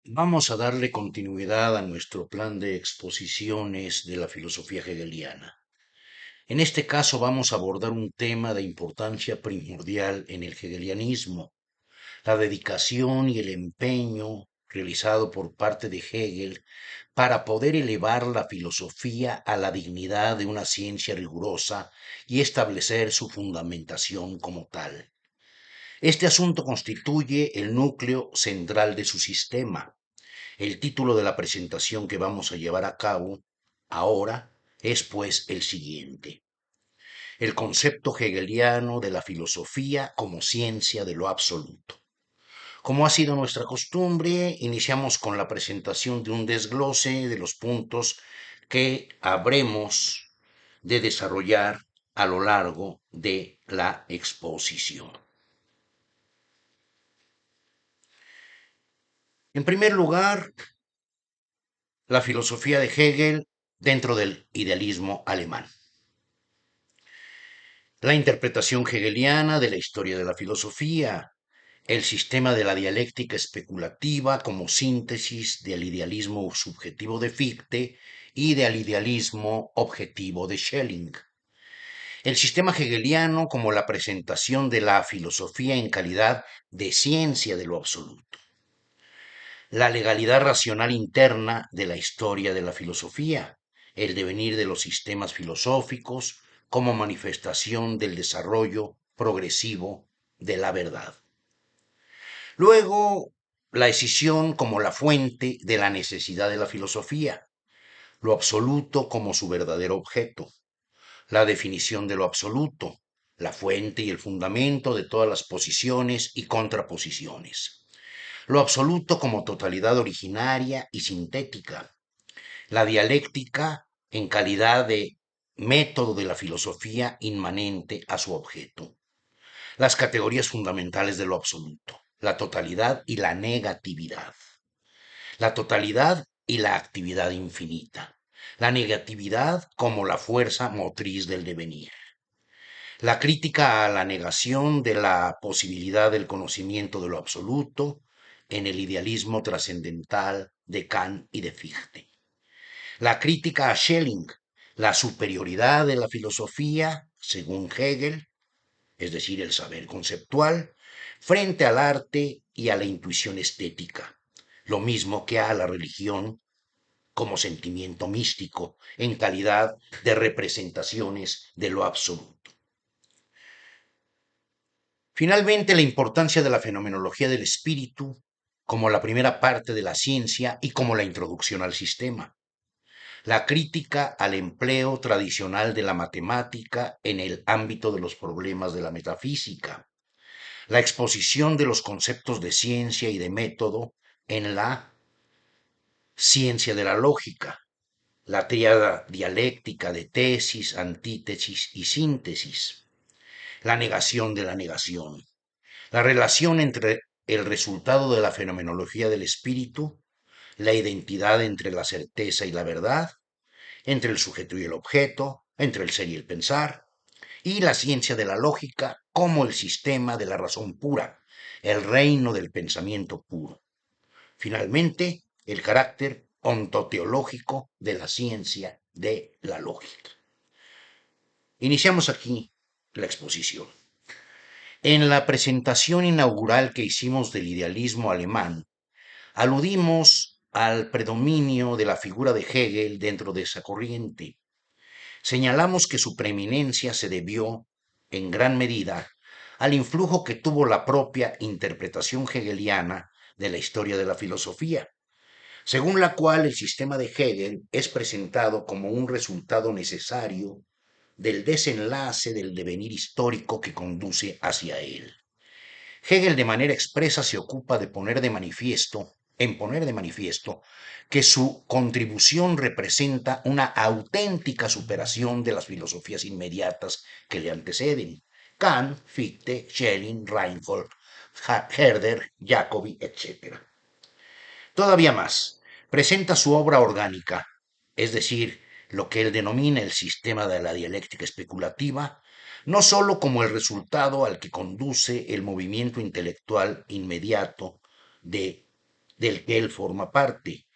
Vamos a darle continuidad a nuestro plan de exposiciones de la filosofía hegeliana. En este caso vamos a abordar un tema de importancia primordial en el hegelianismo, la dedicación y el empeño realizado por parte de Hegel para poder elevar la filosofía a la dignidad de una ciencia rigurosa y establecer su fundamentación como tal. Este asunto constituye el núcleo central de su sistema. El título de la presentación que vamos a llevar a cabo ahora es pues el siguiente: el concepto hegeliano de la filosofía como ciencia de lo absoluto. Como ha sido nuestra costumbre, iniciamos con la presentación de un desglose de los puntos que habremos de desarrollar a lo largo de la exposición. En primer lugar, la filosofía de Hegel dentro del idealismo alemán. La interpretación hegeliana de la historia de la filosofía, el sistema de la dialéctica especulativa como síntesis del idealismo subjetivo de Fichte y del idealismo objetivo de Schelling. El sistema hegeliano como la presentación de la filosofía en calidad de ciencia de lo absoluto. La legalidad racional interna de la historia de la filosofía, el devenir de los sistemas filosóficos como manifestación del desarrollo progresivo de la verdad. Luego, la escisión como la fuente de la necesidad de la filosofía, lo absoluto como su verdadero objeto, la definición de lo absoluto, la fuente y el fundamento de todas las posiciones y contraposiciones. Lo absoluto como totalidad originaria y sintética, la dialéctica en calidad de método de la filosofía inmanente a su objeto, las categorías fundamentales de lo absoluto, la totalidad y la negatividad, la totalidad y la actividad infinita, la negatividad como la fuerza motriz del devenir, la crítica a la negación de la posibilidad del conocimiento de lo absoluto en el idealismo trascendental de Kant y de Fichte, la crítica a Schelling, la superioridad de la filosofía, según Hegel, es decir, el saber conceptual, frente al arte y a la intuición estética, lo mismo que a la religión como sentimiento místico en calidad de representaciones de lo absoluto. Finalmente, la importancia de la fenomenología del espíritu como la primera parte de la ciencia y como la introducción al sistema. La crítica al empleo tradicional de la matemática en el ámbito de los problemas de la metafísica. La exposición de los conceptos de ciencia y de método en la ciencia de la lógica. La tríada dialéctica de tesis, antítesis y síntesis. La negación de la negación. La relación entre el resultado de la fenomenología del espíritu, la identidad entre la certeza y la verdad, entre el sujeto y el objeto, entre el ser y el pensar, y la ciencia de la lógica como el sistema de la razón pura, el reino del pensamiento puro. Finalmente, el carácter ontoteológico de la ciencia de la lógica. Iniciamos aquí la exposición. En la presentación inaugural que hicimos del idealismo alemán, aludimos al predominio de la figura de Hegel dentro de esa corriente. Señalamos que su preeminencia se debió, en gran medida, al influjo que tuvo la propia interpretación hegeliana de la historia de la filosofía, según la cual el sistema de Hegel es presentado como un resultado necesario del desenlace del devenir histórico que conduce hacia él. Hegel de manera expresa se ocupa de poner de manifiesto que su contribución representa una auténtica superación de las filosofías inmediatas que le anteceden: Kant, Fichte, Schelling, Reinhold, Herder, Jacobi, etc. Todavía más, presenta su obra orgánica, es decir, lo que él denomina el sistema de la dialéctica especulativa, no sólo como el resultado al que conduce el movimiento intelectual inmediato de del que él forma parte,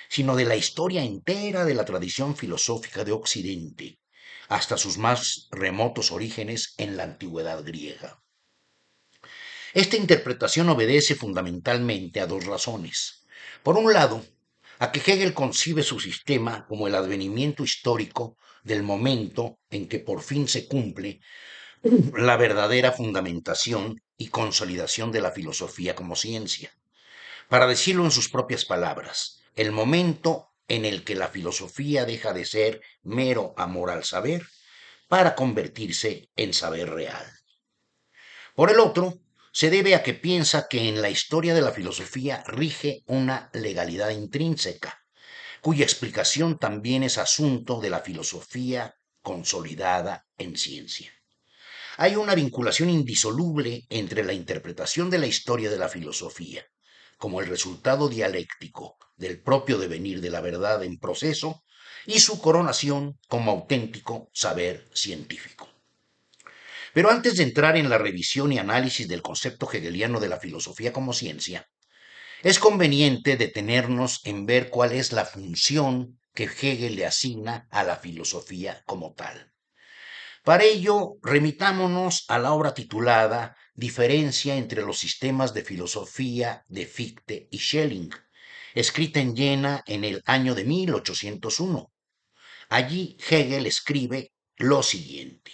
sino de la historia entera de la tradición filosófica de Occidente, hasta sus más remotos orígenes en la antigüedad griega. Esta interpretación obedece fundamentalmente a dos razones. Por un lado, a que Hegel concibe su sistema como el advenimiento histórico del momento en que por fin se cumple la verdadera fundamentación y consolidación de la filosofía como ciencia. Para decirlo en sus propias palabras, el momento en el que la filosofía deja de ser mero amor al saber para convertirse en saber real. Por el otro, se debe a que piensa que en la historia de la filosofía rige una legalidad intrínseca, cuya explicación también es asunto de la filosofía consolidada en ciencia. Hay una vinculación indisoluble entre la interpretación de la historia de la filosofía, como el resultado dialéctico del propio devenir de la verdad en proceso, y su coronación como auténtico saber científico. Pero antes de entrar en la revisión y análisis del concepto hegeliano de la filosofía como ciencia, es conveniente detenernos en ver cuál es la función que Hegel le asigna a la filosofía como tal. Para ello, remitámonos a la obra titulada Diferencia entre los sistemas de filosofía de Fichte y Schelling, escrita en Jena en el año de 1801. Allí Hegel escribe lo siguiente.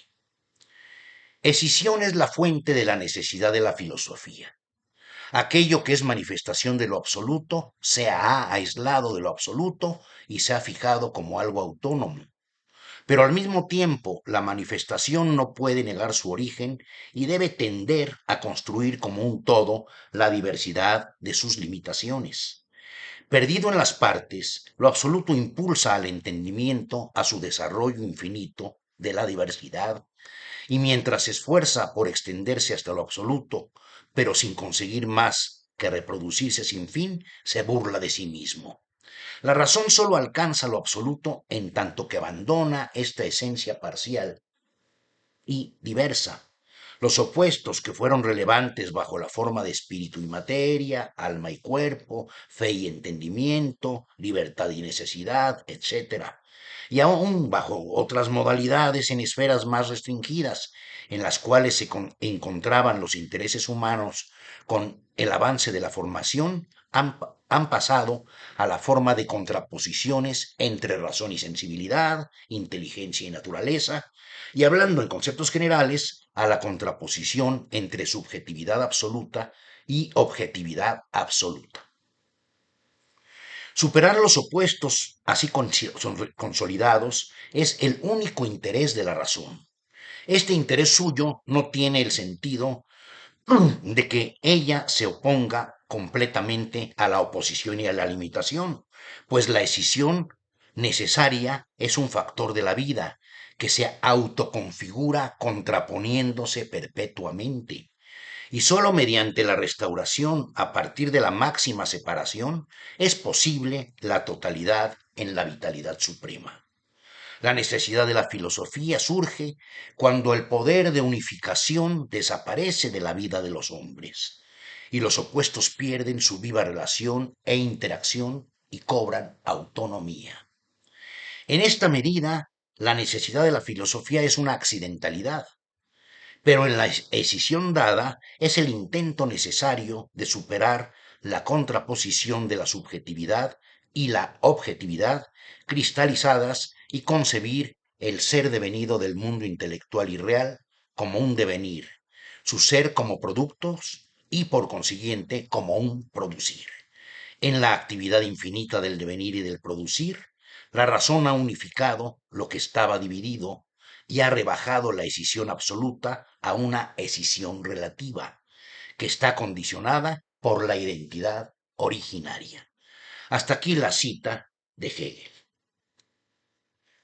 Escisión es la fuente de la necesidad de la filosofía. Aquello que es manifestación de lo absoluto se ha aislado de lo absoluto y se ha fijado como algo autónomo. Pero al mismo tiempo, la manifestación no puede negar su origen y debe tender a construir como un todo la diversidad de sus limitaciones. Perdido en las partes, lo absoluto impulsa al entendimiento a su desarrollo infinito de la diversidad, y mientras se esfuerza por extenderse hasta lo absoluto, pero sin conseguir más que reproducirse sin fin, se burla de sí mismo. La razón sólo alcanza lo absoluto en tanto que abandona esta esencia parcial y diversa. Los opuestos que fueron relevantes bajo la forma de espíritu y materia, alma y cuerpo, fe y entendimiento, libertad y necesidad, etc. Y aún bajo otras modalidades en esferas más restringidas, en las cuales se encontraban los intereses humanos con el avance de la formación, han pasado a la forma de contraposiciones entre razón y sensibilidad, inteligencia y naturaleza, y hablando en conceptos generales, a la contraposición entre subjetividad absoluta y objetividad absoluta. Superar los opuestos así consolidados es el único interés de la razón. Este interés suyo no tiene el sentido de que ella se oponga completamente a la oposición y a la limitación, pues la escisión necesaria es un factor de la vida que se autoconfigura contraponiéndose perpetuamente. Y sólo mediante la restauración a partir de la máxima separación es posible la totalidad en la vitalidad suprema. La necesidad de la filosofía surge cuando el poder de unificación desaparece de la vida de los hombres y los opuestos pierden su viva relación e interacción y cobran autonomía. En esta medida, la necesidad de la filosofía es una accidentalidad, pero en la escisión dada es el intento necesario de superar la contraposición de la subjetividad y la objetividad cristalizadas y concebir el ser devenido del mundo intelectual y real como un devenir, su ser como productos y por consiguiente como un producir. En la actividad infinita del devenir y del producir, la razón ha unificado lo que estaba dividido y ha rebajado la escisión absoluta a una escisión relativa, que está condicionada por la identidad originaria. Hasta aquí la cita de Hegel.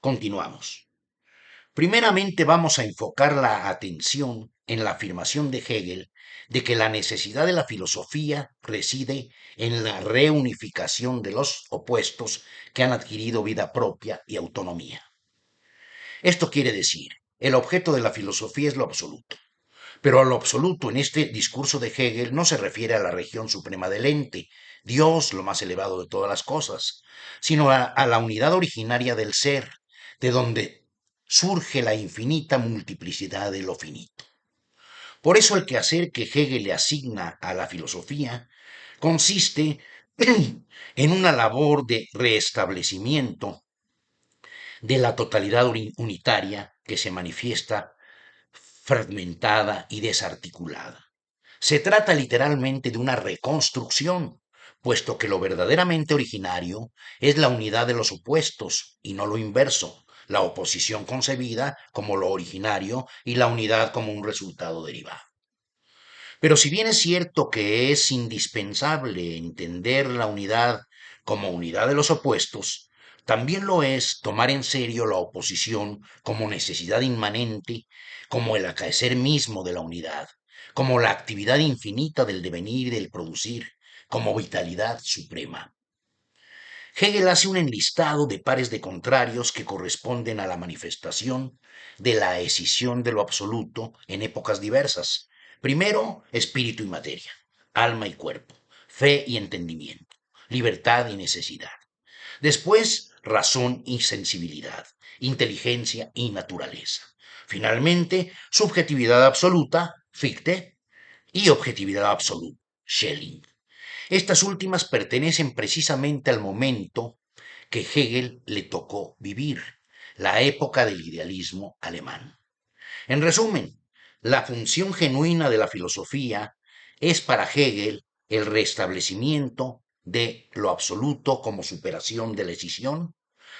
Continuamos. Primeramente vamos a enfocar la atención en la afirmación de Hegel de que la necesidad de la filosofía reside en la reunificación de los opuestos que han adquirido vida propia y autonomía. Esto quiere decir, el objeto de la filosofía es lo absoluto, pero a lo absoluto en este discurso de Hegel no se refiere a la región suprema del ente, Dios, lo más elevado de todas las cosas, sino a la unidad originaria del ser, de donde surge la infinita multiplicidad de lo finito. Por eso el quehacer que Hegel le asigna a la filosofía consiste en una labor de restablecimiento de la totalidad unitaria que se manifiesta fragmentada y desarticulada. Se trata literalmente de una reconstrucción, puesto que lo verdaderamente originario es la unidad de los opuestos y no lo inverso, la oposición concebida como lo originario y la unidad como un resultado derivado. Pero si bien es cierto que es indispensable entender la unidad como unidad de los opuestos, también lo es tomar en serio la oposición como necesidad inmanente, como el acaecer mismo de la unidad, como la actividad infinita del devenir y del producir, como vitalidad suprema. Hegel hace un enlistado de pares de contrarios que corresponden a la manifestación de la escisión de lo absoluto en épocas diversas. Primero, espíritu y materia, alma y cuerpo, fe y entendimiento, libertad y necesidad. Después, razón y sensibilidad, inteligencia y naturaleza. Finalmente, subjetividad absoluta, Fichte, y objetividad absoluta, Schelling. Estas últimas pertenecen precisamente al momento que Hegel le tocó vivir, la época del idealismo alemán. En resumen, la función genuina de la filosofía es para Hegel el restablecimiento de lo absoluto como superación de la escisión,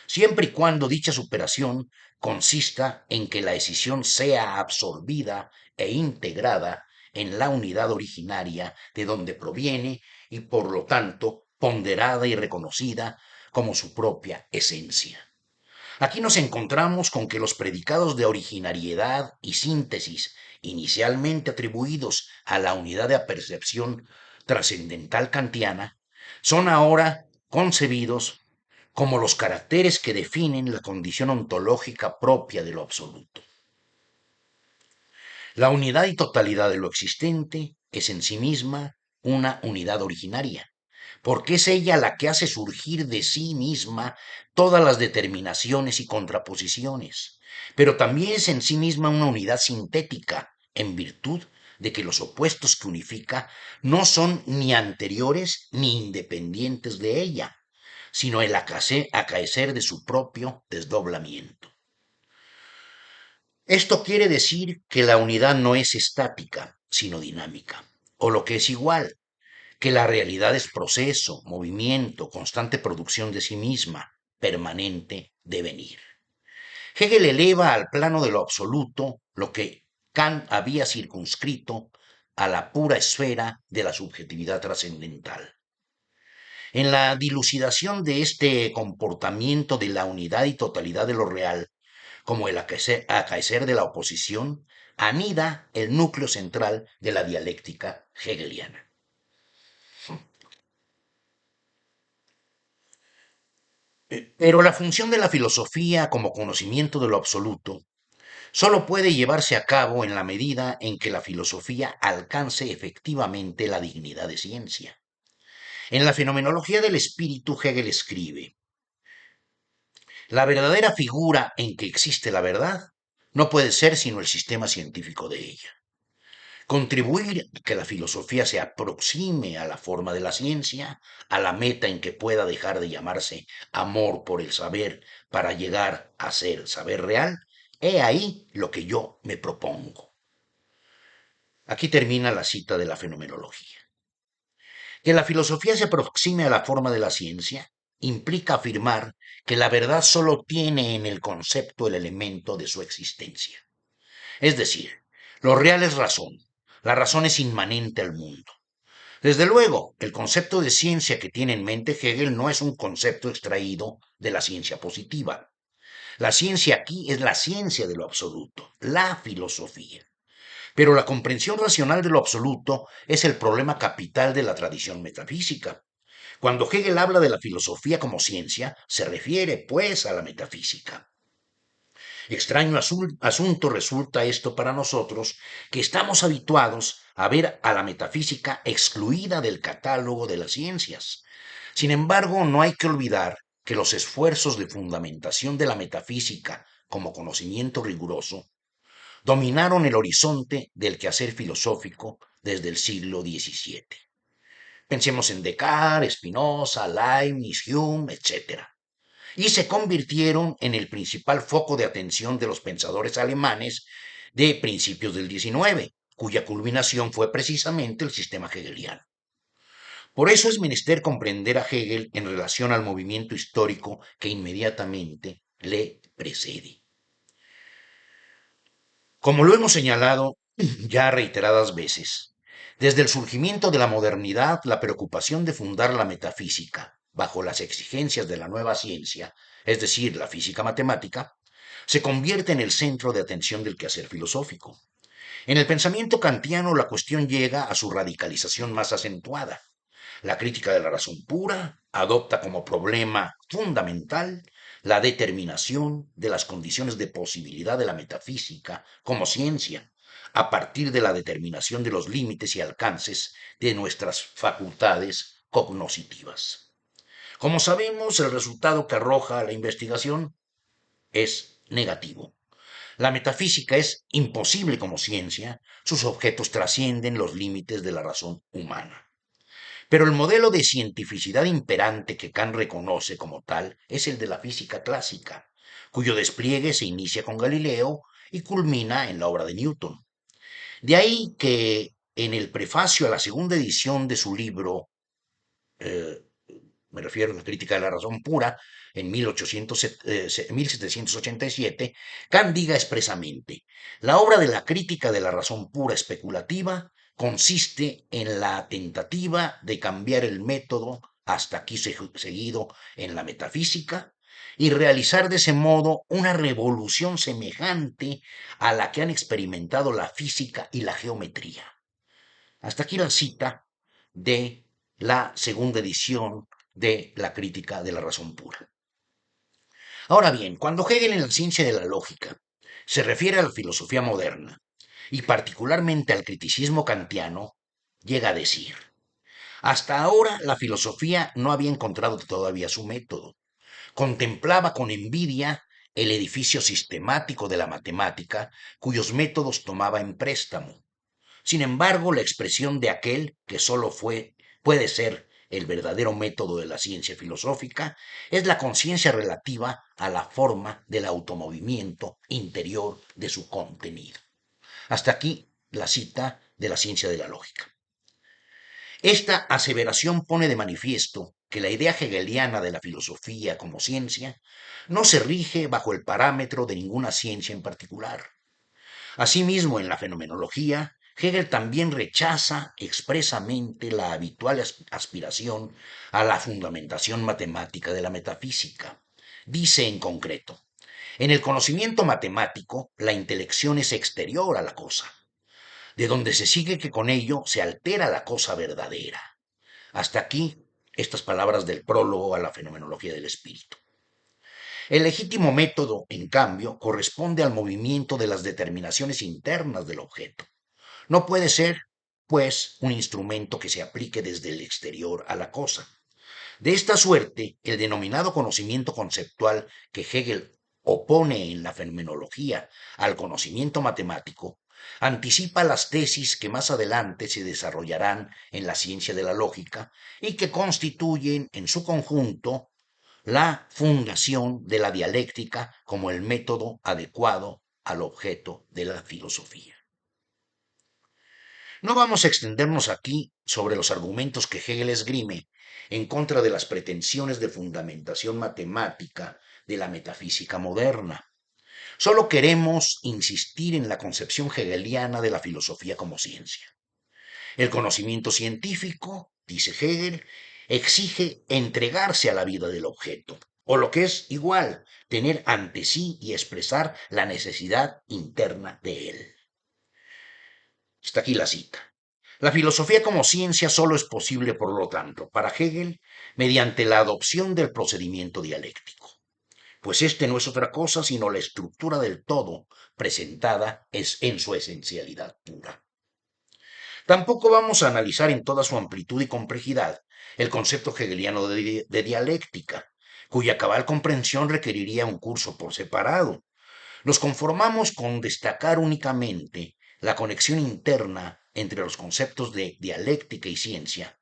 siempre y cuando dicha superación consista en que la escisión sea absorbida e integrada en la unidad originaria de donde proviene y por lo tanto ponderada y reconocida como su propia esencia. Aquí nos encontramos con que los predicados de originariedad y síntesis, inicialmente atribuidos a la unidad de percepción trascendental kantiana, son ahora concebidos como los caracteres que definen la condición ontológica propia de lo absoluto. La unidad y totalidad de lo existente es en sí misma una unidad originaria, porque es ella la que hace surgir de sí misma todas las determinaciones y contraposiciones, pero también es en sí misma una unidad sintética, en virtud de que los opuestos que unifica no son ni anteriores ni independientes de ella, sino el acaecer de su propio desdoblamiento. Esto quiere decir que la unidad no es estática, sino dinámica, o lo que es igual, que la realidad es proceso, movimiento, constante producción de sí misma, permanente devenir. Hegel eleva al plano de lo absoluto lo que Kant había circunscrito a la pura esfera de la subjetividad trascendental. En la dilucidación de este comportamiento de la unidad y totalidad de lo real, como el acaecer de la oposición, anida el núcleo central de la dialéctica hegeliana. Pero la función de la filosofía como conocimiento de lo absoluto solo puede llevarse a cabo en la medida en que la filosofía alcance efectivamente la dignidad de ciencia. En la fenomenología del espíritu, Hegel escribe: la verdadera figura en que existe la verdad no puede ser sino el sistema científico de ella. Contribuir a que la filosofía se aproxime a la forma de la ciencia, a la meta en que pueda dejar de llamarse amor por el saber para llegar a ser saber real, he ahí lo que yo me propongo. Aquí termina la cita de la fenomenología. Que la filosofía se aproxime a la forma de la ciencia implica afirmar que la verdad solo tiene en el concepto el elemento de su existencia. Es decir, lo real es razón, la razón es inmanente al mundo. Desde luego, el concepto de ciencia que tiene en mente Hegel no es un concepto extraído de la ciencia positiva. La ciencia aquí es la ciencia de lo absoluto, la filosofía. Pero la comprensión racional de lo absoluto es el problema capital de la tradición metafísica. Cuando Hegel habla de la filosofía como ciencia, se refiere, pues, a la metafísica. Extraño asunto resulta esto para nosotros, que estamos habituados a ver a la metafísica excluida del catálogo de las ciencias. Sin embargo, no hay que olvidar que los esfuerzos de fundamentación de la metafísica como conocimiento riguroso dominaron el horizonte del quehacer filosófico desde el siglo XVII. Pensemos en Descartes, Spinoza, Leibniz, Hume, etc. Y se convirtieron en el principal foco de atención de los pensadores alemanes de principios del XIX, cuya culminación fue precisamente el sistema hegeliano. Por eso es menester comprender a Hegel en relación al movimiento histórico que inmediatamente le precede. Como lo hemos señalado ya reiteradas veces, desde el surgimiento de la modernidad, la preocupación de fundar la metafísica bajo las exigencias de la nueva ciencia, es decir, la física matemática, se convierte en el centro de atención del quehacer filosófico. En el pensamiento kantiano la cuestión llega a su radicalización más acentuada. La crítica de la razón pura adopta como problema fundamental la determinación de las condiciones de posibilidad de la metafísica como ciencia, a partir de la determinación de los límites y alcances de nuestras facultades cognoscitivas. Como sabemos, el resultado que arroja la investigación es negativo. La metafísica es imposible como ciencia, sus objetos trascienden los límites de la razón humana. Pero el modelo de cientificidad imperante que Kant reconoce como tal es el de la física clásica, cuyo despliegue se inicia con Galileo y culmina en la obra de Newton. De ahí que en el prefacio a la segunda edición de su libro, eh, me refiero a la crítica de la razón pura, en 1787, Kant diga expresamente, la obra de la crítica de la razón pura especulativa consiste en la tentativa de cambiar el método hasta aquí seguido en la metafísica y realizar de ese modo una revolución semejante a la que han experimentado la física y la geometría. Hasta aquí la cita de la segunda edición de la crítica de la razón pura. Ahora bien, cuando Hegel en la ciencia de la lógica se refiere a la filosofía moderna, y particularmente al criticismo kantiano, llega a decir, hasta ahora la filosofía no había encontrado todavía su método. Contemplaba con envidia el edificio sistemático de la matemática, cuyos métodos tomaba en préstamo. Sin embargo, la expresión de aquel que solo puede ser el verdadero método de la ciencia filosófica es la conciencia relativa a la forma del automovimiento interior de su contenido. Hasta aquí la cita de la ciencia de la lógica. Esta aseveración pone de manifiesto que la idea hegeliana de la filosofía como ciencia no se rige bajo el parámetro de ninguna ciencia en particular. Asimismo, en la fenomenología, Hegel también rechaza expresamente la habitual aspiración a la fundamentación matemática de la metafísica. Dice en concreto, en el conocimiento matemático, la intelección es exterior a la cosa, de donde se sigue que con ello se altera la cosa verdadera. Hasta aquí estas palabras del prólogo a la fenomenología del espíritu. El legítimo método, en cambio, corresponde al movimiento de las determinaciones internas del objeto. No puede ser, pues, un instrumento que se aplique desde el exterior a la cosa. De esta suerte, el denominado conocimiento conceptual que Hegel opone en la fenomenología al conocimiento matemático, anticipa las tesis que más adelante se desarrollarán en la ciencia de la lógica y que constituyen en su conjunto la fundación de la dialéctica como el método adecuado al objeto de la filosofía. No vamos a extendernos aquí sobre los argumentos que Hegel esgrime en contra de las pretensiones de fundamentación matemática de la metafísica moderna. Solo queremos insistir en la concepción hegeliana de la filosofía como ciencia. El conocimiento científico, dice Hegel, exige entregarse a la vida del objeto, o lo que es igual, tener ante sí y expresar la necesidad interna de él. Está aquí la cita. La filosofía como ciencia solo es posible, por lo tanto, para Hegel, mediante la adopción del procedimiento dialéctico. pues este no es otra cosa sino la estructura del todo presentada es en su esencialidad pura. Tampoco vamos a analizar en toda su amplitud y complejidad el concepto hegeliano de dialéctica, cuya cabal comprensión requeriría un curso por separado. Nos conformamos con destacar únicamente la conexión interna entre los conceptos de dialéctica y ciencia,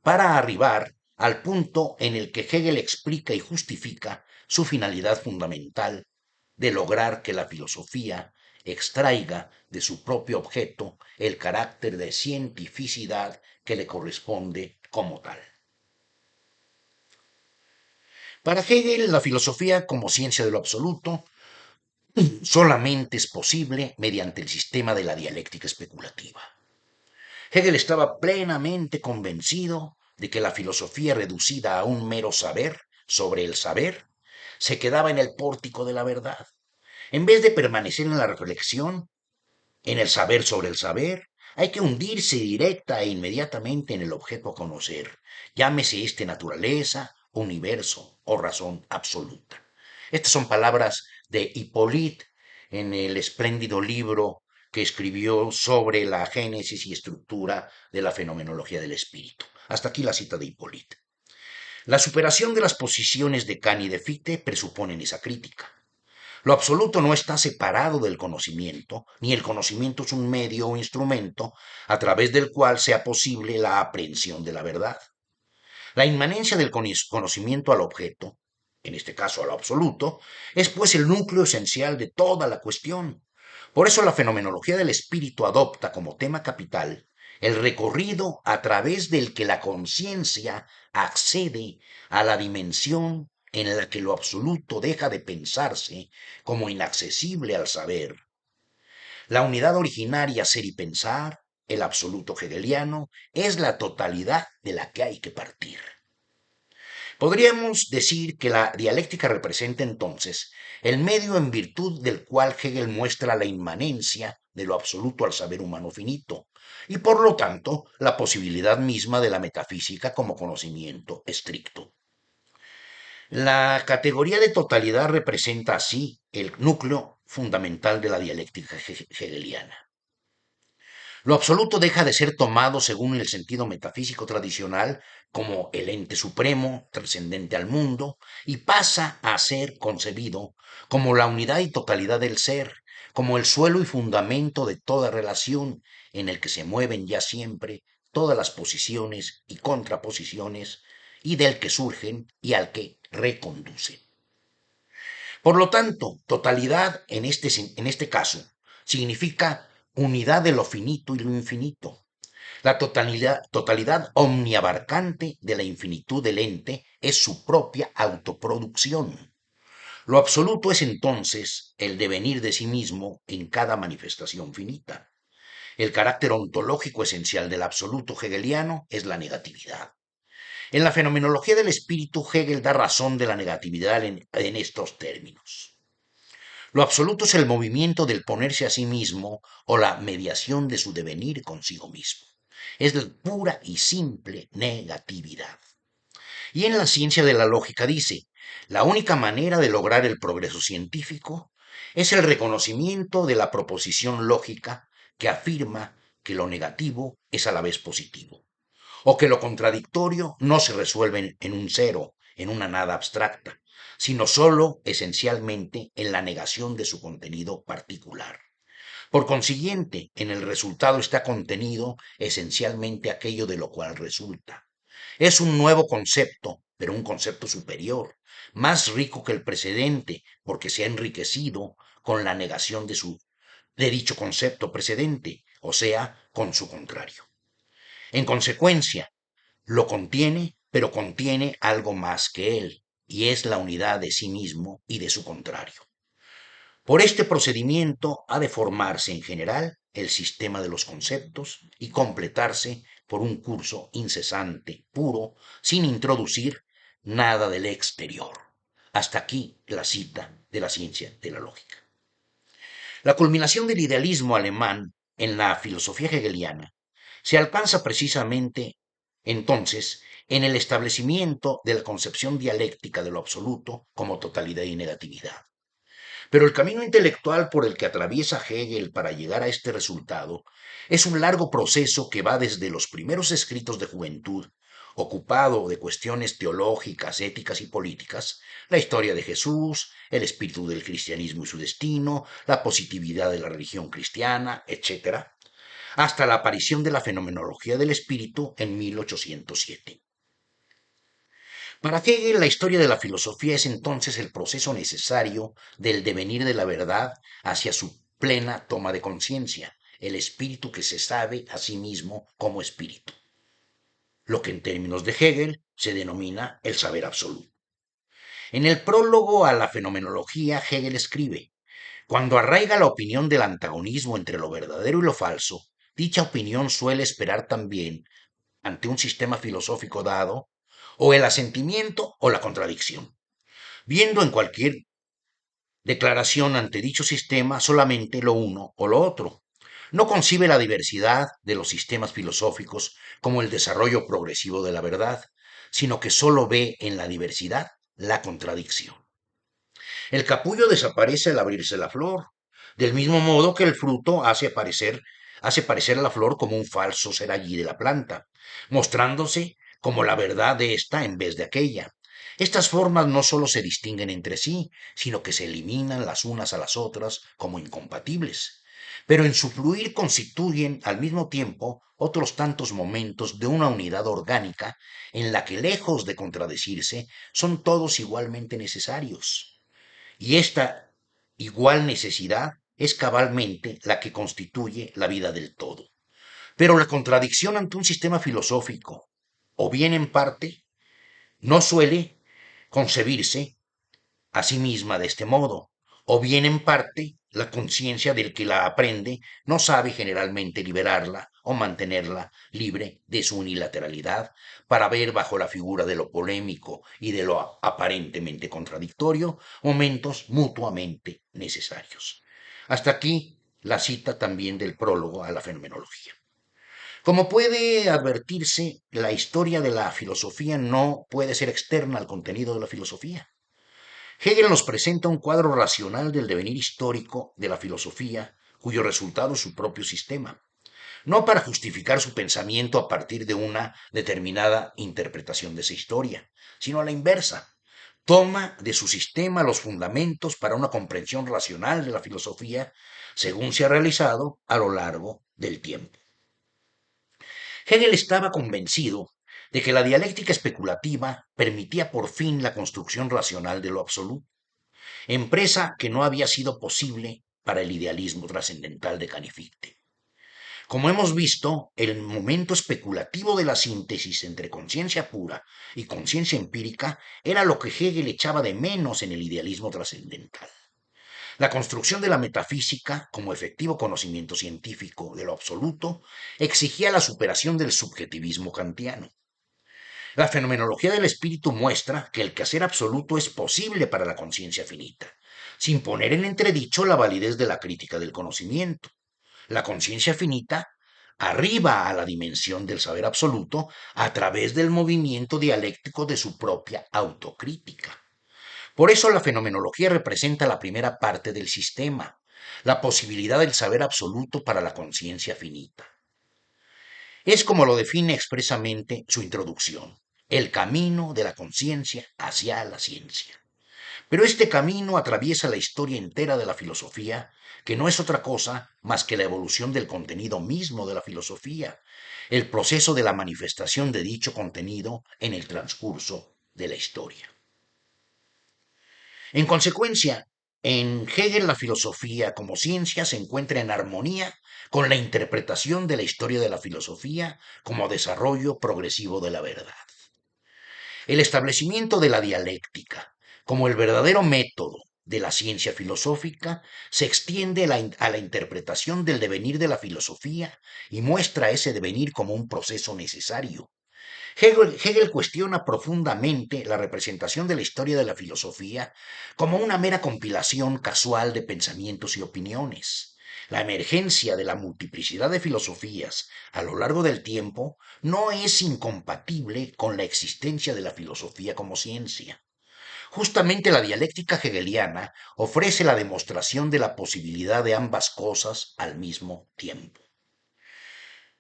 para arribar al punto en el que Hegel explica y justifica su finalidad fundamental de lograr que la filosofía extraiga de su propio objeto el carácter de cientificidad que le corresponde como tal. Para Hegel, la filosofía como ciencia de lo absoluto solamente es posible mediante el sistema de la dialéctica especulativa. Hegel estaba plenamente convencido de que la filosofía reducida a un mero saber sobre el saber se quedaba en el pórtico de la verdad. En vez de permanecer en la reflexión, en el saber sobre el saber, hay que hundirse directa e inmediatamente en el objeto a conocer, llámese este naturaleza, universo o razón absoluta. Estas son palabras de Hippolyte en el espléndido libro que escribió sobre la génesis y estructura de la fenomenología del espíritu. Hasta aquí la cita de Hippolyte. La superación de las posiciones de Kant y de Fichte presuponen esa crítica. Lo absoluto no está separado del conocimiento, ni el conocimiento es un medio o instrumento a través del cual sea posible la aprehensión de la verdad. La inmanencia del conocimiento al objeto, en este caso a lo absoluto, es pues el núcleo esencial de toda la cuestión. Por eso la fenomenología del espíritu adopta como tema capital el recorrido a través del que la conciencia accede a la dimensión en la que lo absoluto deja de pensarse como inaccesible al saber. La unidad originaria ser y pensar, el absoluto hegeliano, es la totalidad de la que hay que partir. Podríamos decir que la dialéctica representa entonces el medio en virtud del cual Hegel muestra la inmanencia de lo absoluto al saber humano finito, y por lo tanto la posibilidad misma de la metafísica como conocimiento estricto. La categoría de totalidad representa así el núcleo fundamental de la dialéctica hegeliana. Lo absoluto deja de ser tomado según el sentido metafísico tradicional como el ente supremo, trascendente al mundo, y pasa a ser concebido como la unidad y totalidad del ser, como el suelo y fundamento de toda relación en el que se mueven ya siempre todas las posiciones y contraposiciones y del que surgen y al que reconducen. Por lo tanto, totalidad en este caso significa unidad de lo finito y lo infinito. La totalidad omniabarcante de la infinitud del ente es su propia autoproducción. Lo absoluto es entonces el devenir de sí mismo en cada manifestación finita. El carácter ontológico esencial del absoluto hegeliano es la negatividad. En la fenomenología del espíritu, Hegel da razón de la negatividad en estos términos. Lo absoluto es el movimiento del ponerse a sí mismo o la mediación de su devenir consigo mismo. Es la pura y simple negatividad. Y en la ciencia de la lógica dice, la única manera de lograr el progreso científico es el reconocimiento de la proposición lógica que afirma que lo negativo es a la vez positivo, o que lo contradictorio no se resuelve en un cero, en una nada abstracta, sino sólo esencialmente en la negación de su contenido particular. Por consiguiente, en el resultado está contenido esencialmente aquello de lo cual resulta. Es un nuevo concepto, pero un concepto superior, más rico que el precedente, porque se ha enriquecido con la negación de dicho concepto precedente, o sea, con su contrario. En consecuencia, lo contiene, pero contiene algo más que él, y es la unidad de sí mismo y de su contrario. Por este procedimiento ha de formarse en general el sistema de los conceptos y completarse por un curso incesante, puro, sin introducir nada del exterior. Hasta aquí la cita de la ciencia de la lógica. La culminación del idealismo alemán en la filosofía hegeliana se alcanza precisamente entonces en el establecimiento de la concepción dialéctica de lo absoluto como totalidad y negatividad. Pero el camino intelectual por el que atraviesa Hegel para llegar a este resultado es un largo proceso que va desde los primeros escritos de juventud, ocupado de cuestiones teológicas, éticas y políticas, la historia de Jesús, el espíritu del cristianismo y su destino, la positividad de la religión cristiana, etc., hasta la aparición de la fenomenología del espíritu en 1807. Para Hegel, la historia de la filosofía es entonces el proceso necesario del devenir de la verdad hacia su plena toma de conciencia, el espíritu que se sabe a sí mismo como espíritu, lo que en términos de Hegel se denomina el saber absoluto. En el prólogo a la fenomenología, Hegel escribe: cuando arraiga la opinión del antagonismo entre lo verdadero y lo falso, dicha opinión suele esperar también, ante un sistema filosófico dado, o el asentimiento o la contradicción, viendo en cualquier declaración ante dicho sistema solamente lo uno o lo otro. No concibe la diversidad de los sistemas filosóficos como el desarrollo progresivo de la verdad, sino que solo ve en la diversidad la contradicción. El capullo desaparece al abrirse la flor, del mismo modo que el fruto hace parecer a la flor como un falso ser allí de la planta, mostrándose como la verdad de esta en vez de aquella. Estas formas no solo se distinguen entre sí, sino que se eliminan las unas a las otras como incompatibles, pero en su fluir constituyen al mismo tiempo otros tantos momentos de una unidad orgánica en la que, lejos de contradecirse, son todos igualmente necesarios. Y esta igual necesidad es cabalmente la que constituye la vida del todo. Pero la contradicción ante un sistema filosófico, o bien en parte, no suele concebirse a sí misma de este modo, o bien en parte la conciencia del que la aprende no sabe generalmente liberarla o mantenerla libre de su unilateralidad para ver bajo la figura de lo polémico y de lo aparentemente contradictorio momentos mutuamente necesarios. Hasta aquí la cita también del prólogo a la fenomenología. Como puede advertirse, la historia de la filosofía no puede ser externa al contenido de la filosofía. Hegel nos presenta un cuadro racional del devenir histórico de la filosofía, cuyo resultado es su propio sistema, no para justificar su pensamiento a partir de una determinada interpretación de esa historia, sino a la inversa. Toma de su sistema los fundamentos para una comprensión racional de la filosofía según se ha realizado a lo largo del tiempo. Hegel estaba convencido de que la dialéctica especulativa permitía por fin la construcción racional de lo absoluto, empresa que no había sido posible para el idealismo trascendental de Canificte. Como hemos visto, el momento especulativo de la síntesis entre conciencia pura y conciencia empírica era lo que Hegel echaba de menos en el idealismo trascendental. La construcción de la metafísica, como efectivo conocimiento científico de lo absoluto, exigía la superación del subjetivismo kantiano. La fenomenología del espíritu muestra que el quehacer absoluto es posible para la conciencia finita, sin poner en entredicho la validez de la crítica del conocimiento. La conciencia finita arriba a la dimensión del saber absoluto a través del movimiento dialéctico de su propia autocrítica. Por eso la fenomenología representa la primera parte del sistema, la posibilidad del saber absoluto para la conciencia finita. Es como lo define expresamente su introducción, el camino de la conciencia hacia la ciencia. Pero este camino atraviesa la historia entera de la filosofía, que no es otra cosa más que la evolución del contenido mismo de la filosofía, el proceso de la manifestación de dicho contenido en el transcurso de la historia. En consecuencia, en Hegel la filosofía como ciencia se encuentra en armonía con la interpretación de la historia de la filosofía como desarrollo progresivo de la verdad. El establecimiento de la dialéctica como el verdadero método de la ciencia filosófica se extiende a la interpretación del devenir de la filosofía y muestra ese devenir como un proceso necesario. Hegel cuestiona profundamente la representación de la historia de la filosofía como una mera compilación casual de pensamientos y opiniones. La emergencia de la multiplicidad de filosofías a lo largo del tiempo no es incompatible con la existencia de la filosofía como ciencia. Justamente la dialéctica hegeliana ofrece la demostración de la posibilidad de ambas cosas al mismo tiempo.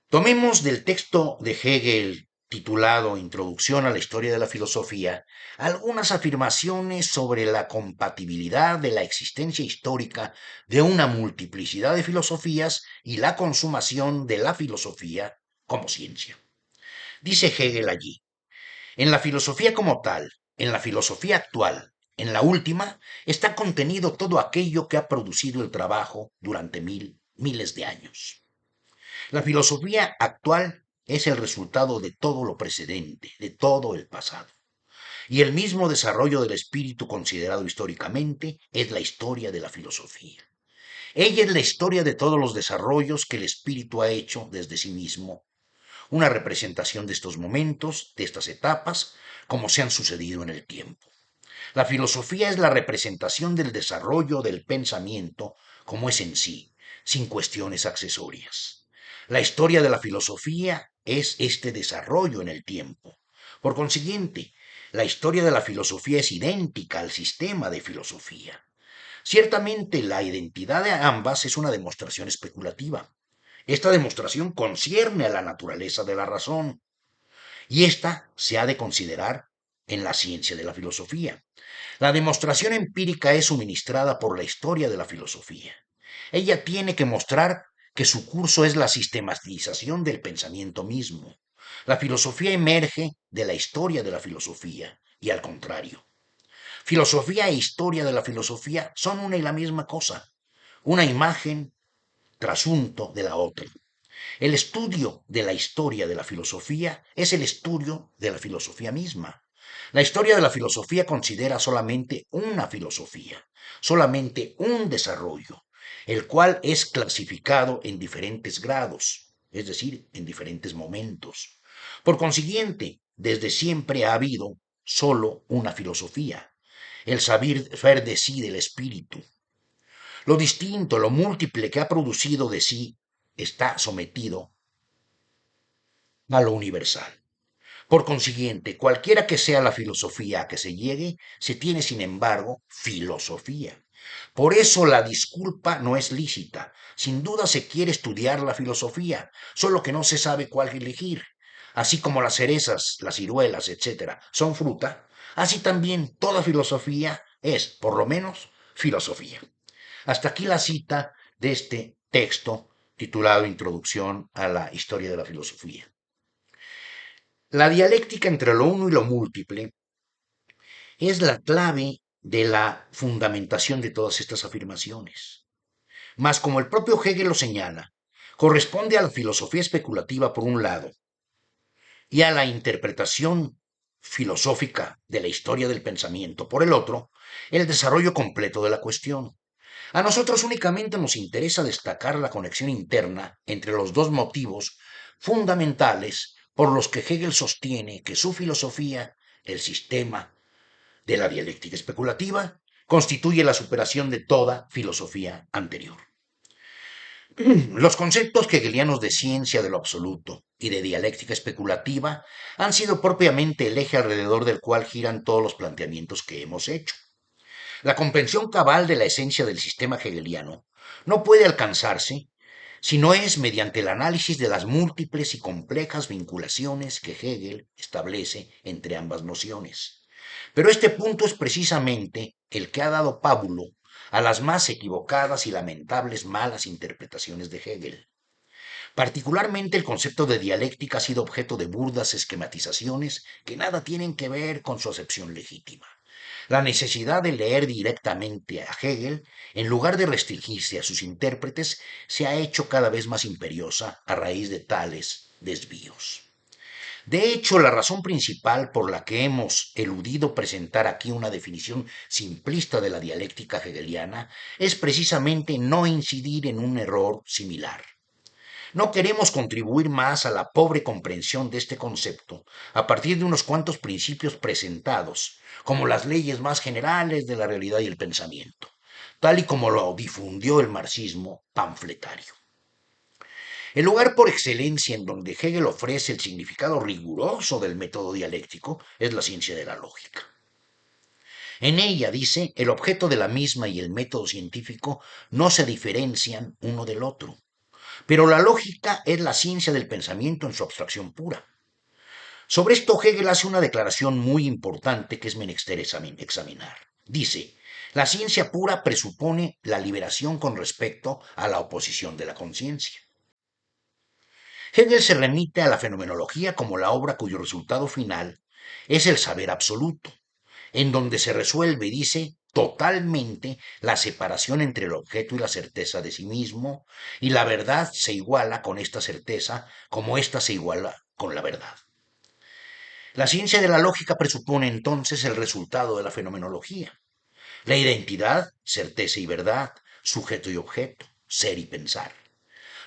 Tomemos del texto de Hegel titulado Introducción a la Historia de la Filosofía algunas afirmaciones sobre la compatibilidad de la existencia histórica de una multiplicidad de filosofías y la consumación de la filosofía como ciencia. Dice Hegel allí, en la filosofía como tal, en la filosofía actual, en la última, está contenido todo aquello que ha producido el trabajo durante miles de años. La filosofía actual es el resultado de todo lo precedente, de todo el pasado. Y el mismo desarrollo del espíritu considerado históricamente es la historia de la filosofía. Ella es la historia de todos los desarrollos que el espíritu ha hecho desde sí mismo, una representación de estos momentos, de estas etapas, como se han sucedido en el tiempo. La filosofía es la representación del desarrollo del pensamiento como es en sí, sin cuestiones accesorias. La historia de la filosofía es este desarrollo en el tiempo. Por consiguiente, la historia de la filosofía es idéntica al sistema de filosofía. Ciertamente, la identidad de ambas es una demostración especulativa. Esta demostración concierne a la naturaleza de la razón, y esta se ha de considerar en la ciencia de la filosofía. La demostración empírica es suministrada por la historia de la filosofía. Ella tiene que mostrar que su curso es la sistematización del pensamiento mismo. La filosofía emerge de la historia de la filosofía y al contrario. Filosofía e historia de la filosofía son una y la misma cosa, una imagen trasunto de la otra. El estudio de la historia de la filosofía es el estudio de la filosofía misma. La historia de la filosofía considera solamente una filosofía, solamente un desarrollo, el cual es clasificado en diferentes grados, es decir, en diferentes momentos. Por consiguiente, desde siempre ha habido solo una filosofía, el saber de sí del espíritu. Lo distinto, lo múltiple que ha producido de sí está sometido a lo universal. Por consiguiente, cualquiera que sea la filosofía a que se llegue, se tiene, sin embargo, filosofía. Por eso la disculpa no es lícita. Sin duda se quiere estudiar la filosofía, solo que no se sabe cuál elegir. Así como las cerezas, las ciruelas, etc., son fruta, así también toda filosofía es, por lo menos, filosofía. Hasta aquí la cita de este texto titulado Introducción a la Historia de la Filosofía. La dialéctica entre lo uno y lo múltiple es la clave de la fundamentación de todas estas afirmaciones. Mas, como el propio Hegel lo señala, corresponde a la filosofía especulativa por un lado y a la interpretación filosófica de la historia del pensamiento por el otro, el desarrollo completo de la cuestión. A nosotros únicamente nos interesa destacar la conexión interna entre los dos motivos fundamentales por los que Hegel sostiene que su filosofía, el sistema de la dialéctica especulativa, constituye la superación de toda filosofía anterior. Los conceptos hegelianos de ciencia de lo absoluto y de dialéctica especulativa han sido propiamente el eje alrededor del cual giran todos los planteamientos que hemos hecho. La comprensión cabal de la esencia del sistema hegeliano no puede alcanzarse si no es mediante el análisis de las múltiples y complejas vinculaciones que Hegel establece entre ambas nociones. Pero este punto es precisamente el que ha dado pábulo a las más equivocadas y lamentables malas interpretaciones de Hegel. Particularmente el concepto de dialéctica ha sido objeto de burdas esquematizaciones que nada tienen que ver con su acepción legítima. La necesidad de leer directamente a Hegel, en lugar de restringirse a sus intérpretes, se ha hecho cada vez más imperiosa a raíz de tales desvíos. De hecho, la razón principal por la que hemos eludido presentar aquí una definición simplista de la dialéctica hegeliana es precisamente no incidir en un error similar. No queremos contribuir más a la pobre comprensión de este concepto a partir de unos cuantos principios presentados como las leyes más generales de la realidad y el pensamiento. tal y como lo difundió el marxismo panfletario. El lugar por excelencia en donde Hegel ofrece el significado riguroso del método dialéctico es la ciencia de la lógica. En ella, dice, el objeto de la misma y el método científico no se diferencian uno del otro, pero la lógica es la ciencia del pensamiento en su abstracción pura. Sobre esto Hegel hace una declaración muy importante que es menester examinar. Dice, la ciencia pura presupone la liberación con respecto a la oposición de la conciencia. Hegel se remite a la fenomenología como la obra cuyo resultado final es el saber absoluto, en donde se resuelve, dice, totalmente la separación entre el objeto y la certeza de sí mismo, y la verdad se iguala con esta certeza como ésta se iguala con la verdad. La ciencia de la lógica presupone entonces el resultado de la fenomenología, la identidad, certeza y verdad, sujeto y objeto, ser y pensar.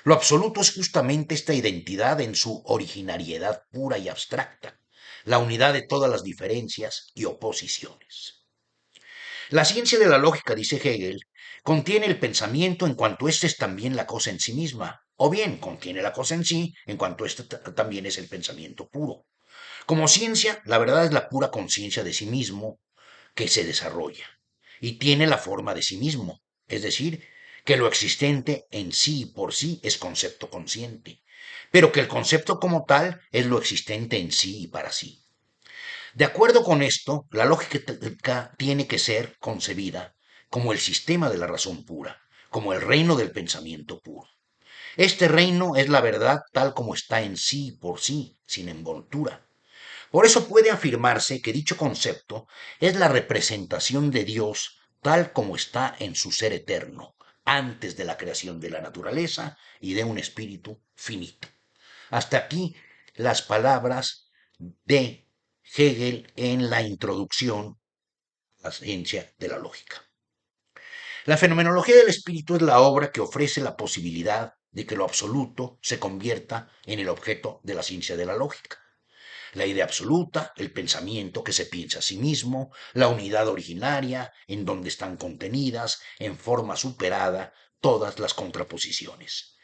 Lo absoluto es justamente esta identidad en su originariedad pura y abstracta, la unidad de todas las diferencias y oposiciones. La ciencia de la lógica, dice Hegel, contiene el pensamiento en cuanto éste es también la cosa en sí misma, o bien contiene la cosa en sí en cuanto éste también es el pensamiento puro. Como ciencia, la verdad es la pura conciencia de sí mismo que se desarrolla y tiene la forma de sí mismo, es decir, que lo existente en sí y por sí es concepto consciente, pero que el concepto como tal es lo existente en sí y para sí. De acuerdo con esto, la lógica tiene que ser concebida como el sistema de la razón pura, como el reino del pensamiento puro. Este reino es la verdad tal como está en sí y por sí, sin envoltura. Por eso puede afirmarse que dicho concepto es la representación de Dios tal como está en su ser eterno, antes de la creación de la naturaleza y de un espíritu finito. Hasta aquí las palabras de Hegel en la introducción a la ciencia de la lógica. La fenomenología del espíritu es la obra que ofrece la posibilidad de que lo absoluto se convierta en el objeto de la ciencia de la lógica. La idea absoluta, el pensamiento que se piensa a sí mismo, la unidad originaria, en donde están contenidas, en forma superada, todas las contraposiciones.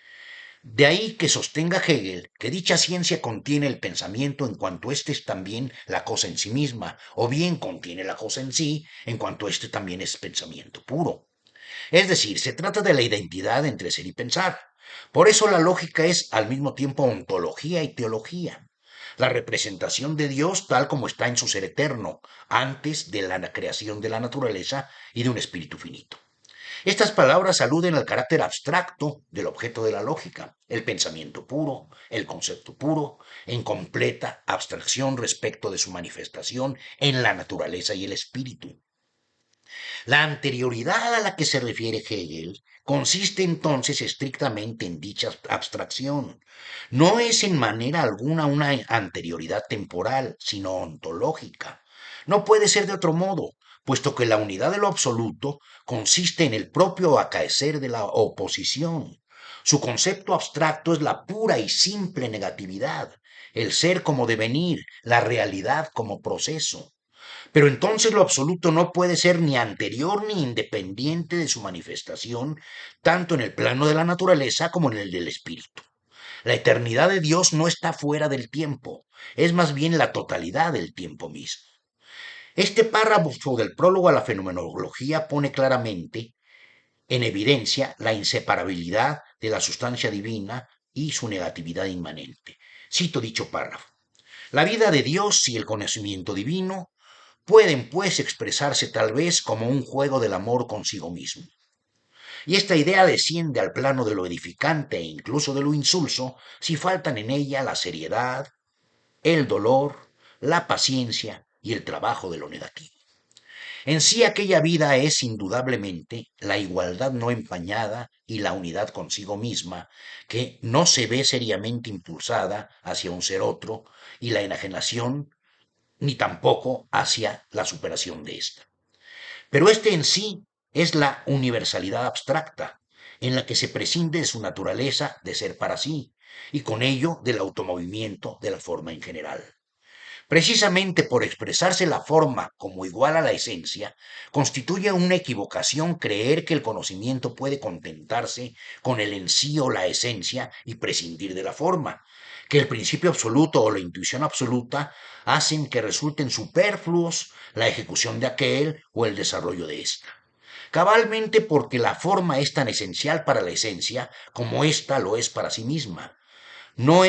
De ahí que sostenga Hegel que dicha ciencia contiene el pensamiento en cuanto éste es también la cosa en sí misma, o bien contiene la cosa en sí en cuanto éste también es pensamiento puro. Es decir, se trata de la identidad entre ser y pensar. Por eso la lógica es al mismo tiempo ontología y teología. La representación de Dios tal como está en su ser eterno, antes de la creación de la naturaleza y de un espíritu finito. Estas palabras aluden al carácter abstracto del objeto de la lógica, el pensamiento puro, el concepto puro, en completa abstracción respecto de su manifestación en la naturaleza y el espíritu. La anterioridad a la que se refiere Hegel consiste entonces estrictamente en dicha abstracción. No es en manera alguna una anterioridad temporal, sino ontológica. No puede ser de otro modo, puesto que la unidad de lo absoluto consiste en el propio acaecer de la oposición. Su concepto abstracto es la pura y simple negatividad, el ser como devenir, la realidad como proceso. Pero entonces lo absoluto no puede ser ni anterior ni independiente de su manifestación, tanto en el plano de la naturaleza como en el del espíritu. La eternidad de Dios no está fuera del tiempo, es más bien la totalidad del tiempo mismo. Este párrafo del prólogo a la fenomenología pone claramente en evidencia la inseparabilidad de la sustancia divina y su negatividad inmanente. Cito dicho párrafo. La vida de Dios y el conocimiento divino pueden, pues, expresarse tal vez como un juego del amor consigo mismo. Y esta idea desciende al plano de lo edificante e incluso de lo insulso si faltan en ella la seriedad, el dolor, la paciencia y el trabajo de lo negativo. En sí aquella vida es indudablemente la igualdad no empañada y la unidad consigo misma, que no se ve seriamente impulsada hacia un ser otro, y la enajenación ni tampoco hacia la superación de ésta. Pero este en sí es la universalidad abstracta, en la que se prescinde de su naturaleza de ser para sí, y con ello del automovimiento de la forma en general. Precisamente por expresarse la forma como igual a la esencia, constituye una equivocación creer que el conocimiento puede contentarse con el en sí o la esencia y prescindir de la forma, que el principio absoluto o la intuición absoluta hacen que resulten superfluos la ejecución de aquel o el desarrollo de ésta. Cabalmente porque la forma es tan esencial para la esencia como ésta lo es para sí misma. No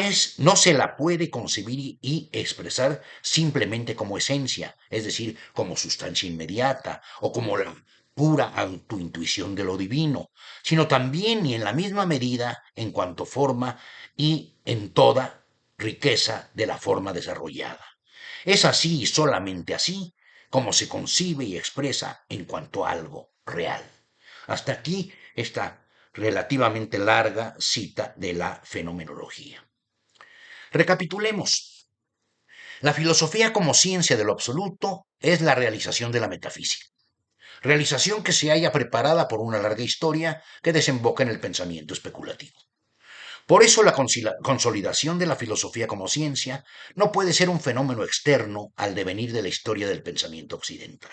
se la puede concebir y expresar simplemente como esencia, es decir, como sustancia inmediata o como la pura autointuición de lo divino, sino también y en la misma medida en cuanto forma y en toda riqueza de la forma desarrollada. Es así y solamente así como se concibe y expresa en cuanto a algo real. Hasta aquí esta relativamente larga cita de la fenomenología. Recapitulemos. La filosofía como ciencia de lo absoluto es la realización de la metafísica, realización que se halla preparada por una larga historia que desemboca en el pensamiento especulativo. Por eso la consolidación de la filosofía como ciencia no puede ser un fenómeno externo al devenir de la historia del pensamiento occidental.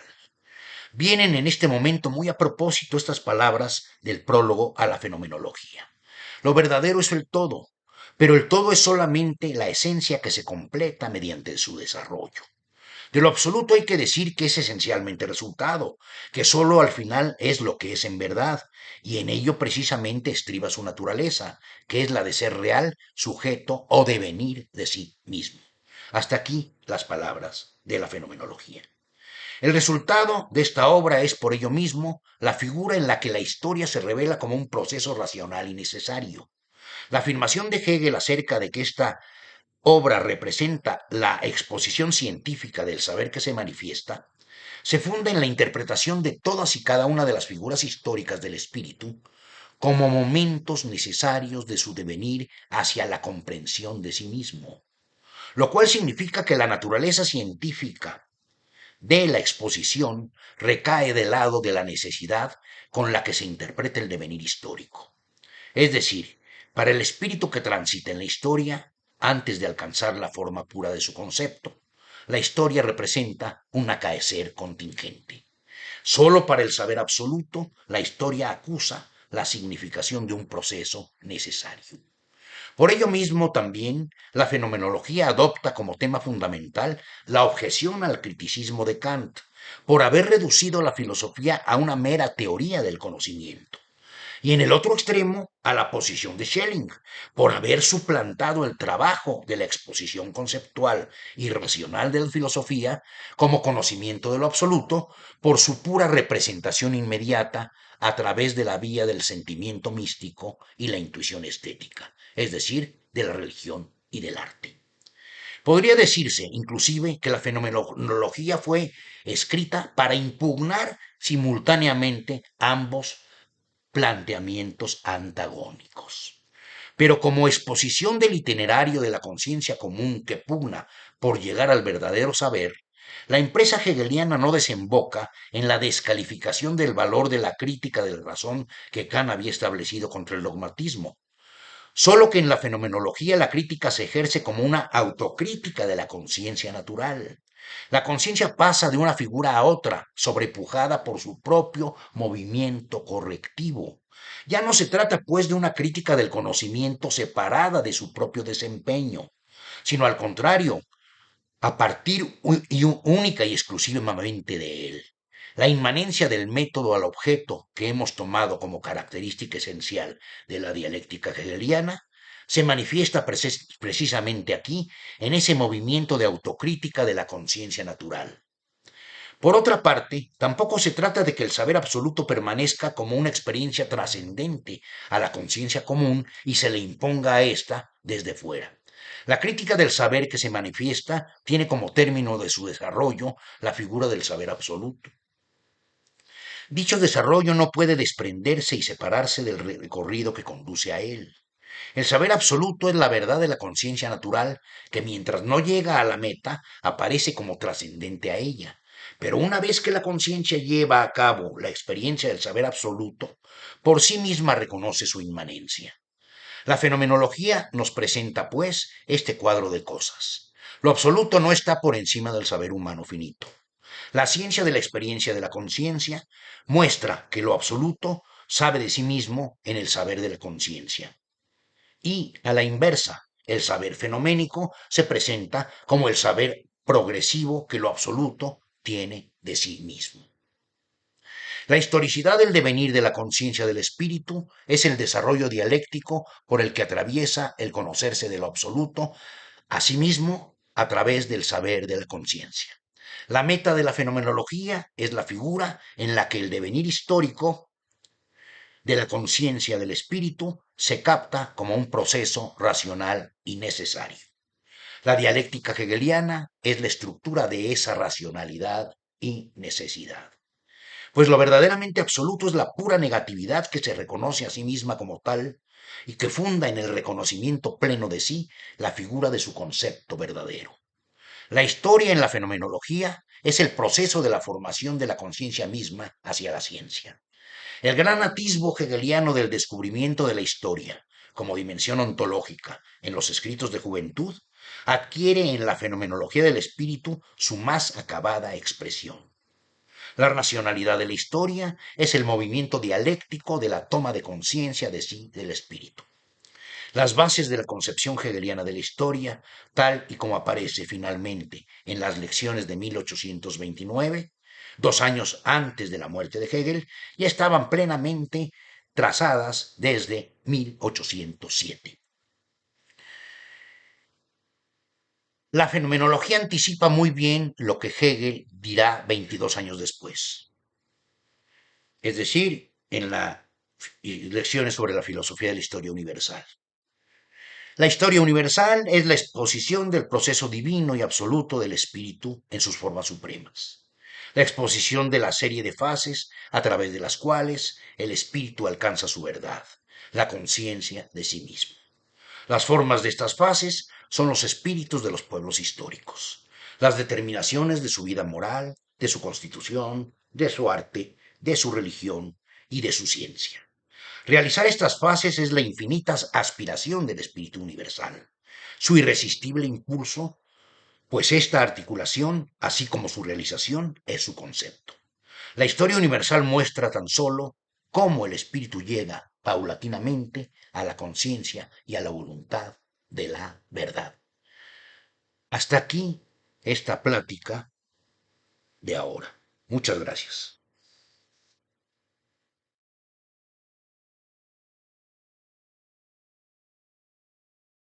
Vienen en este momento muy a propósito estas palabras del prólogo a la fenomenología. Lo verdadero es el todo, pero el todo es solamente la esencia que se completa mediante su desarrollo. De lo absoluto hay que decir que es esencialmente resultado, que sólo al final es lo que es en verdad, y en ello precisamente estriba su naturaleza, que es la de ser real, sujeto o devenir de sí mismo. Hasta aquí las palabras de la fenomenología. El resultado de esta obra es, por ello mismo, la figura en la que la historia se revela como un proceso racional y necesario. La afirmación de Hegel acerca de que esta obra representa la exposición científica del saber que se manifiesta, se funda en la interpretación de todas y cada una de las figuras históricas del espíritu como momentos necesarios de su devenir hacia la comprensión de sí mismo, lo cual significa que la naturaleza científica de la exposición recae del lado de la necesidad con la que se interpreta el devenir histórico. Es decir, para el espíritu que transita en la historia, antes de alcanzar la forma pura de su concepto, la historia representa un acaecer contingente. Solo para el saber absoluto, la historia acusa la significación de un proceso necesario. Por ello mismo también la fenomenología adopta como tema fundamental la objeción al criticismo de Kant, por haber reducido la filosofía a una mera teoría del conocimiento. Y en el otro extremo, a la posición de Schelling, por haber suplantado el trabajo de la exposición conceptual y racional de la filosofía como conocimiento de lo absoluto por su pura representación inmediata a través de la vía del sentimiento místico y la intuición estética, es decir, de la religión y del arte. Podría decirse, inclusive, que la fenomenología fue escrita para impugnar simultáneamente ambos planteamientos antagónicos. Pero como exposición del itinerario de la conciencia común que pugna por llegar al verdadero saber, la empresa hegeliana no desemboca en la descalificación del valor de la crítica de la razón que Kant había establecido contra el dogmatismo, solo que en la fenomenología la crítica se ejerce como una autocrítica de la conciencia natural. La conciencia pasa de una figura a otra, sobrepujada por su propio movimiento correctivo. Ya no se trata, pues, de una crítica del conocimiento separada de su propio desempeño, sino al contrario, a partir única y exclusivamente de él. La inmanencia del método al objeto que hemos tomado como característica esencial de la dialéctica hegeliana se manifiesta precisamente aquí, en ese movimiento de autocrítica de la conciencia natural. Por otra parte, tampoco se trata de que el saber absoluto permanezca como una experiencia trascendente a la conciencia común y se le imponga a ésta desde fuera. La crítica del saber que se manifiesta tiene como término de su desarrollo la figura del saber absoluto. Dicho desarrollo no puede desprenderse y separarse del recorrido que conduce a él. El saber absoluto es la verdad de la conciencia natural que mientras no llega a la meta aparece como trascendente a ella. Pero una vez que la conciencia lleva a cabo la experiencia del saber absoluto, por sí misma reconoce su inmanencia. La fenomenología nos presenta, pues, este cuadro de cosas. Lo absoluto no está por encima del saber humano finito. La ciencia de la experiencia de la conciencia muestra que lo absoluto sabe de sí mismo en el saber de la conciencia. Y a la inversa, el saber fenoménico se presenta como el saber progresivo que lo absoluto tiene de sí mismo. La historicidad del devenir de la conciencia del espíritu es el desarrollo dialéctico por el que atraviesa el conocerse de lo absoluto a sí mismo a través del saber de la conciencia. La meta de la fenomenología es la figura en la que el devenir histórico de la conciencia del espíritu se capta como un proceso racional y necesario. La dialéctica hegeliana es la estructura de esa racionalidad y necesidad. Pues lo verdaderamente absoluto es la pura negatividad que se reconoce a sí misma como tal y que funda en el reconocimiento pleno de sí la figura de su concepto verdadero. La historia en la fenomenología es el proceso de la formación de la conciencia misma hacia la ciencia. El gran atisbo hegeliano del descubrimiento de la historia como dimensión ontológica en los escritos de juventud adquiere en la fenomenología del espíritu su más acabada expresión. La racionalidad de la historia es el movimiento dialéctico de la toma de conciencia de sí del espíritu. Las bases de la concepción hegeliana de la historia, tal y como aparece finalmente en las lecciones de 1829, 2 años antes de la muerte de Hegel, ya estaban plenamente trazadas desde 1807. La fenomenología anticipa muy bien lo que Hegel dirá 22 años después, es decir, en las lecciones sobre la filosofía de la historia universal. La historia universal es la exposición del proceso divino y absoluto del espíritu en sus formas supremas. La exposición de la serie de fases a través de las cuales el espíritu alcanza su verdad, la conciencia de sí mismo. Las formas de estas fases son los espíritus de los pueblos históricos, las determinaciones de su vida moral, de su constitución, de su arte, de su religión y de su ciencia. Realizar estas fases es la infinita aspiración del espíritu universal, su irresistible impulso, pues esta articulación, así como su realización, es su concepto. La historia universal muestra tan solo cómo el espíritu llega paulatinamente a la conciencia y a la voluntad de la verdad. Hasta aquí esta plática de ahora. Muchas gracias.